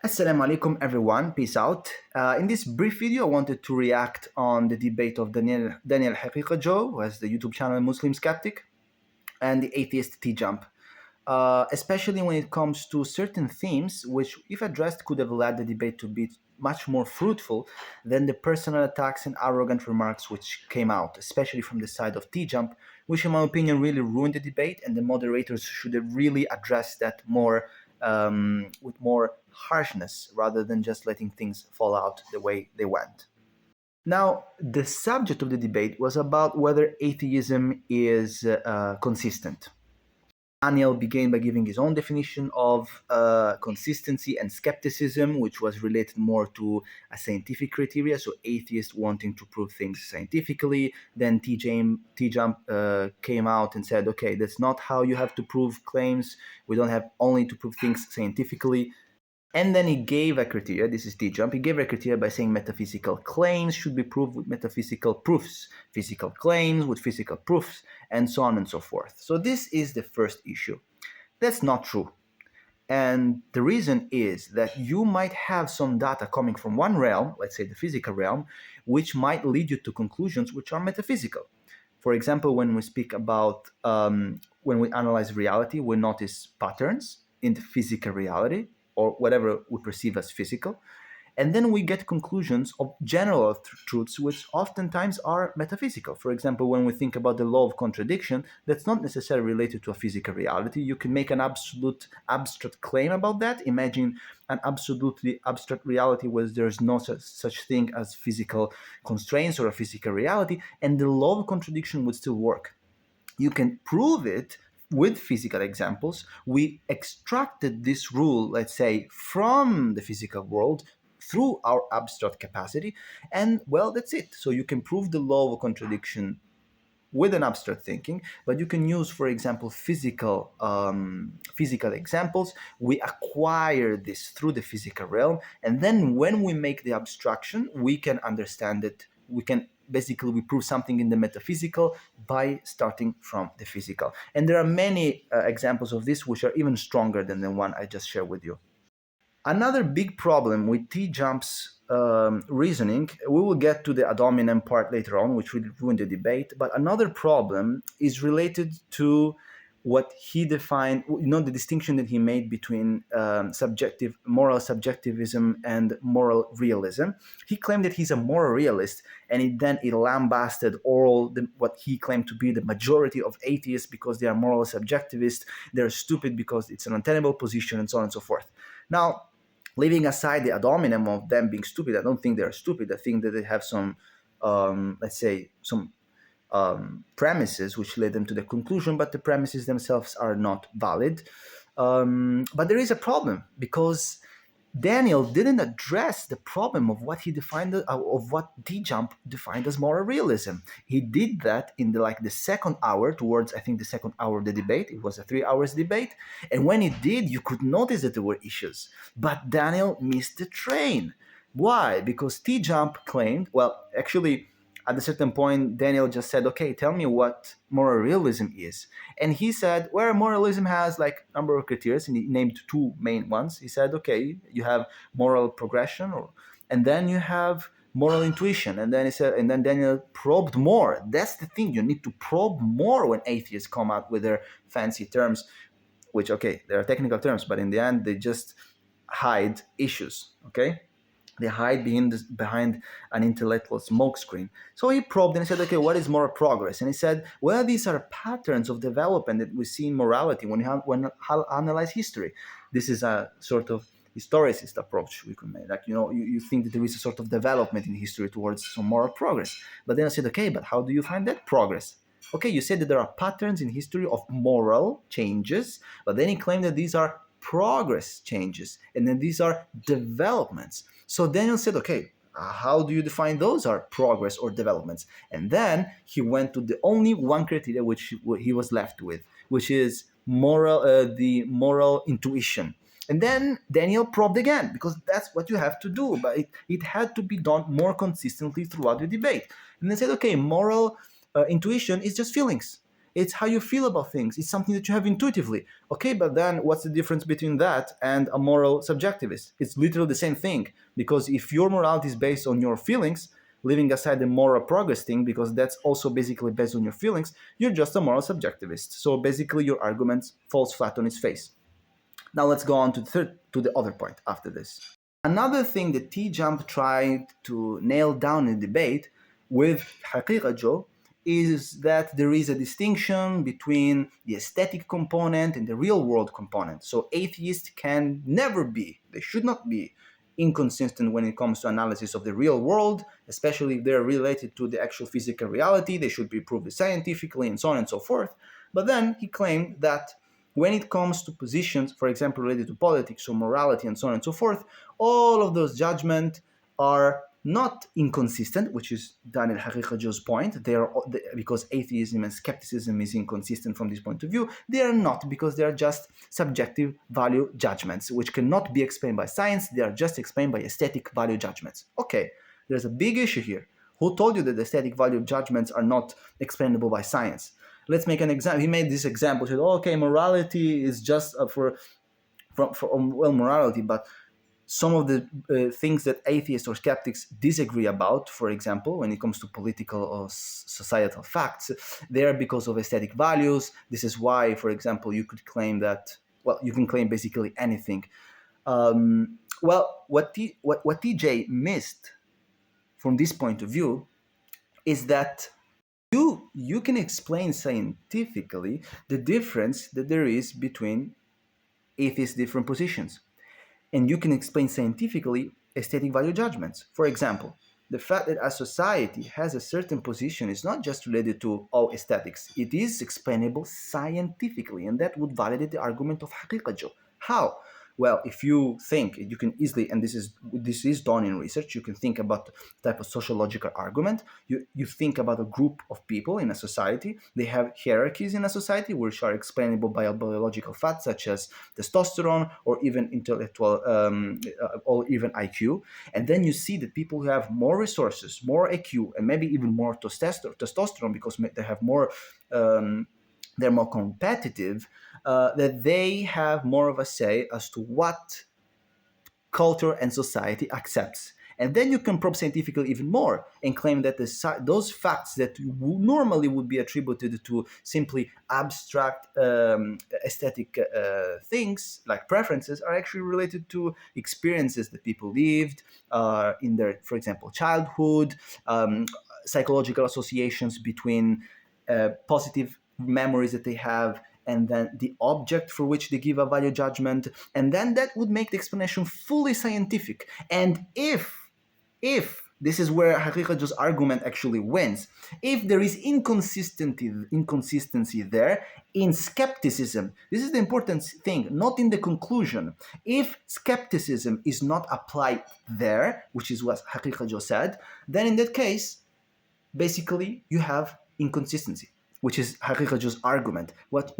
Assalamu alaikum everyone, peace out. In this brief video, I wanted to react on the debate of Daniel Haqiqatjou, who has the YouTube channel Muslim Skeptic, and the atheist TJump. Especially when it comes to certain themes, which, if addressed, could have led the debate to be much more fruitful than the personal attacks and arrogant remarks which came out, especially from the side of TJump, which, in my opinion, really ruined the debate, and the moderators should have really addressed that more with more harshness rather than just letting things fall out the way they went. Now, the subject of the debate was about whether atheism is consistent. Daniel began by giving his own definition of consistency and skepticism, which was related more to a scientific criteria, so atheists wanting to prove things scientifically. Then TJump came out and said, okay, that's not how you have to prove claims. We don't have only to prove things scientifically. And then he gave a criteria. This is TJump. He gave a criteria by saying metaphysical claims should be proved with metaphysical proofs, physical claims with physical proofs, and so on and so forth. So this is the first issue. That's not true. And the reason is that you might have some data coming from one realm, let's say the physical realm, which might lead you to conclusions which are metaphysical. For example, when we speak about, when we analyze reality, we notice patterns in the physical reality, or whatever we perceive as physical. And then we get conclusions of general truths, which oftentimes are metaphysical. For example, when we think about the law of contradiction, that's not necessarily related to a physical reality. You can make an absolute abstract claim about that. Imagine an absolutely abstract reality where there's no such thing as physical constraints or a physical reality, and the law of contradiction would still work. You can prove it with physical examples. We extracted this rule, let's say, from the physical world through our abstract capacity, and well, that's it. So you can prove the law of contradiction with an abstract thinking, but you can use, for example, physical examples. We acquire this through the physical realm, and then when we make the abstraction, we can understand it. We prove something in the metaphysical by starting from the physical. And there are many examples of this which are even stronger than the one I just shared with you. Another big problem with TJump's reasoning, we will get to the ad hominem part later on, which will ruin the debate, but another problem is related to what he defined, the distinction that he made between moral subjectivism and moral realism. He claimed that he's a moral realist, and he lambasted what he claimed to be the majority of atheists because they are moral subjectivists, they're stupid because it's an untenable position, and so on and so forth. Now, leaving aside the ad hominem of them being stupid, I don't think they're stupid. I think that they have some, premises which led them to the conclusion, but the premises themselves are not valid. But there is a problem because Daniel didn't address the problem of what he defined, of what TJump defined as moral realism. He did that in the second hour, towards I think the second hour of the debate. It was a 3 hours debate, and when he did, you could notice that there were issues. But Daniel missed the train. Why? Because TJump claimed, well, actually, at a certain point, Daniel just said, okay, tell me what moral realism is. And he said, where moralism has a number of criteria, and he named two main ones. He said, okay, you have moral progression, and then you have moral intuition. And then he said, and then Daniel probed more. That's the thing, you need to probe more when atheists come out with their fancy terms, which, okay, they are technical terms, but in the end, they just hide issues, okay? They hide behind an intellectual smokescreen. So he probed and he said, okay, what is moral progress? And he said, well, these are patterns of development that we see in morality when we analyze history. This is a sort of historicist approach we could make. You think that there is a sort of development in history towards some moral progress. But then I said, okay, but how do you find that progress? Okay, you said that there are patterns in history of moral changes, but then he claimed that these are progress changes, and then these are developments. So Daniel said, okay, how do you define those are progress or developments? And then he went to the only one criteria which he was left with, which is the moral intuition. And then Daniel probed again, because that's what you have to do, but it had to be done more consistently throughout the debate. And they said, okay, moral intuition is just feelings. It's how you feel about things. It's something that you have intuitively. Okay, but then what's the difference between that and a moral subjectivist? It's literally the same thing, because if your morality is based on your feelings, leaving aside the moral progress thing, because that's also basically based on your feelings, you're just a moral subjectivist. So basically your argument falls flat on its face. Now let's go on to the other point after this. Another thing that TJump tried to nail down in debate with Haqiqatjou is that there is a distinction between the aesthetic component and the real world component. So atheists can never be, they should not be inconsistent when it comes to analysis of the real world, especially if they're related to the actual physical reality. They should be proved scientifically and so on and so forth. But then he claimed that when it comes to positions, for example, related to politics or morality and so on and so forth, all of those judgments are not inconsistent, which is Daniel Haqiqatjou's point. They are, because atheism and skepticism is inconsistent from this point of view. They are not, because they are just subjective value judgments, which cannot be explained by science. They are just explained by aesthetic value judgments. Okay, there's a big issue here. Who told you that aesthetic value judgments are not explainable by science? Let's make an example. He made this example. He said, oh, okay, morality is just for morality, but some of the things that atheists or skeptics disagree about, for example, when it comes to political or societal facts, they are because of aesthetic values. This is why, for example, you could claim that, well, you can claim basically anything. What TJ missed from this point of view is that you can explain scientifically the difference that there is between atheists' different positions. And you can explain scientifically aesthetic value judgments. For example, the fact that a society has a certain position is not just related to all aesthetics. It is explainable scientifically, and that would validate the argument of Haqiqatjou. How? Well, if you think, you can easily, and this is done in research, you can think about the type of sociological argument. You think about a group of people in a society. They have hierarchies in a society which are explainable by biological facts such as testosterone or even intellectual or even IQ. And then you see that people who have more resources, more IQ, and maybe even more testosterone because they have more. They're more competitive, that they have more of a say as to what culture and society accepts. And then you can probe scientifically even more and claim that those facts that normally would be attributed to simply abstract aesthetic things like preferences are actually related to experiences that people lived in their, for example, childhood, psychological associations between positive memories that they have and then the object for which they give a value judgment, and then that would make the explanation fully scientific. And if this is where Haqiqatjou's argument actually wins, if there is inconsistency there in skepticism, this is the important thing, not in the conclusion. If skepticism is not applied there, which is what Haqiqatjou said, then in that case, basically you have inconsistency, which is Haqiqatjou's argument. What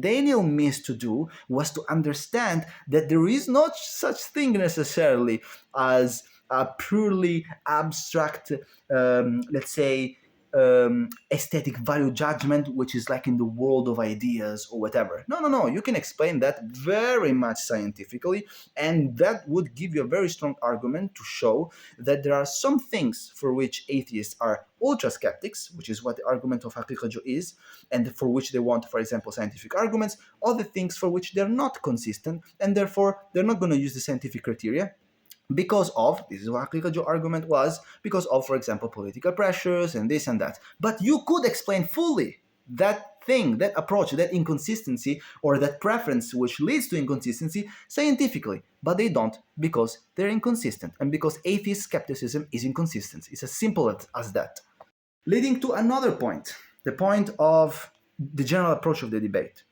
Daniel missed to do was to understand that there is not such thing necessarily as a purely abstract, let's say, aesthetic value judgment, which is like in the world of ideas or whatever. No. You can explain that very much scientifically, and that would give you a very strong argument to show that there are some things for which atheists are ultra skeptics, which is what the argument of Haqiqatjou is, and for which they want, for example, scientific arguments, other things for which they're not consistent, and therefore they're not going to use the scientific criteria. Because of, this is what Haqiqatjou's argument was, because of, for example, political pressures and this and that. But you could explain fully that thing, that approach, that inconsistency, or that preference which leads to inconsistency scientifically. But they don't, because they're inconsistent, and because atheist skepticism is inconsistent. It's as simple as that. Leading to another point, the point of the general approach of the debate.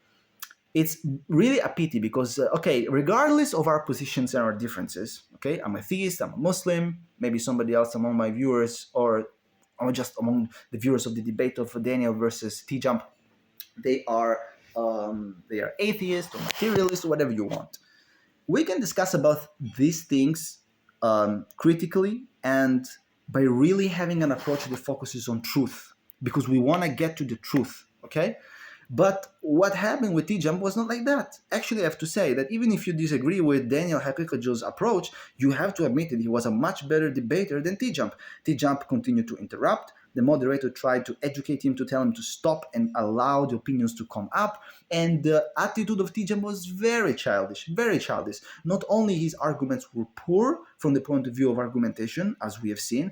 It's really a pity because, okay, regardless of our positions and our differences, okay, I'm a theist, I'm a Muslim, maybe somebody else among my viewers or just among the viewers of the debate of Daniel versus TJump, they are atheist or materialist or whatever you want. We can discuss about these things critically and by really having an approach that focuses on truth, because we want to get to the truth. okay? But what happened with TJump was not like that. Actually, I have to say that even if you disagree with Daniel Haqiqatjou's approach, you have to admit that he was a much better debater than TJump. TJump continued to interrupt. The moderator tried to educate him, to tell him to stop and allow the opinions to come up. And the attitude of TJump was very childish, very childish. Not only his arguments were poor from the point of view of argumentation, as we have seen,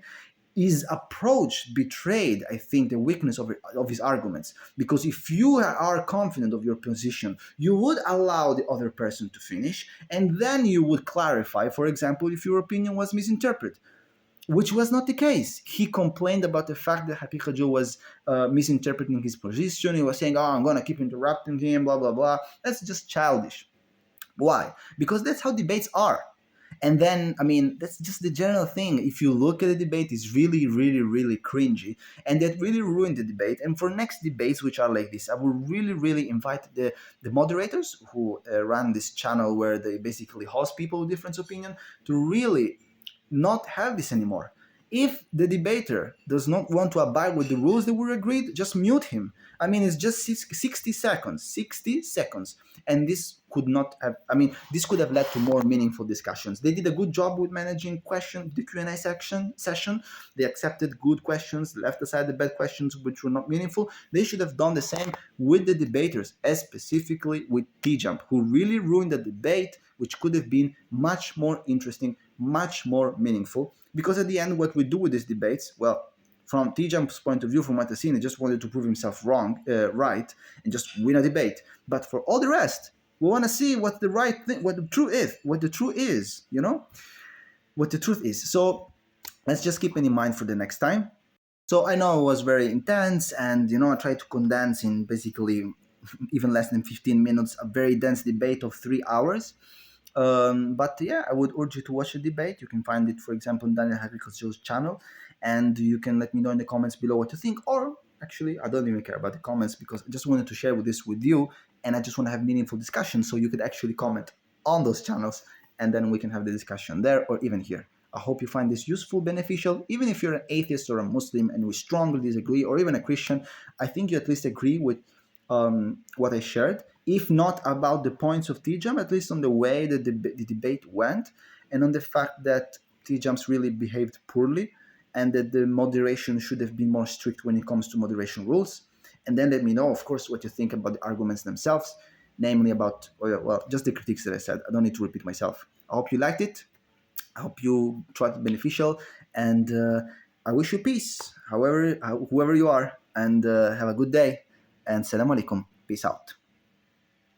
his approach betrayed, I think, the weakness of his arguments. Because if you are confident of your position, you would allow the other person to finish, and then you would clarify, for example, if your opinion was misinterpreted, which was not the case. He complained about the fact that Haqiqatjou was misinterpreting his position. He was saying, oh, I'm going to keep interrupting him, blah, blah, blah. That's just childish. Why? Because that's how debates are. And then, I mean, that's just the general thing. If you look at the debate, it's really, really, really cringy. And that really ruined the debate. And for next debates, which are like this, I would really, really invite the moderators who run this channel where they basically host people with different opinion to really not have this anymore. If the debater does not want to abide with the rules that were agreed, just mute him. I mean, it's just 60 seconds, 60 seconds. And this could not have, I mean, this could have led to more meaningful discussions. They did a good job with managing the Q&A session. They accepted good questions, left aside the bad questions which were not meaningful. They should have done the same with the debaters, as specifically with TJump, who really ruined the debate, which could have been much more interesting, much more meaningful. Because at the end, what we do with these debates, well, from TJump's point of view, from what I've seen, he just wanted to prove himself right, and just win a debate. But for all the rest, we want to see what the right thing, what the truth is, what the truth is, you know, what the truth is. So let's just keep it in mind for the next time. So I know it was very intense, and I tried to condense in basically even less than 15 minutes a very dense debate of 3 hours. But yeah, I would urge you to watch the debate. You can find it, for example, on Daniel Haqiqatjou's channel, and you can let me know in the comments below what you think. Or actually, I don't even care about the comments, because I just wanted to share this with you, and I just want to have meaningful discussion. So you could actually comment on those channels, and then we can have the discussion there or even here. I hope you find this useful, beneficial. Even if you're an atheist or a Muslim and we strongly disagree, or even a Christian, I think you at least agree with what I shared. If not about the points of TJump, at least on the way that the debate went, and on the fact that TJumps really behaved poorly, and that the moderation should have been more strict when it comes to moderation rules. And then let me know, of course, what you think about the arguments themselves, namely about, well, just the critiques that I said. I don't need to repeat myself. I hope you liked it. I hope you tried it beneficial, and I wish you peace, whoever you are, and have a good day. And salam alaikum. Peace out.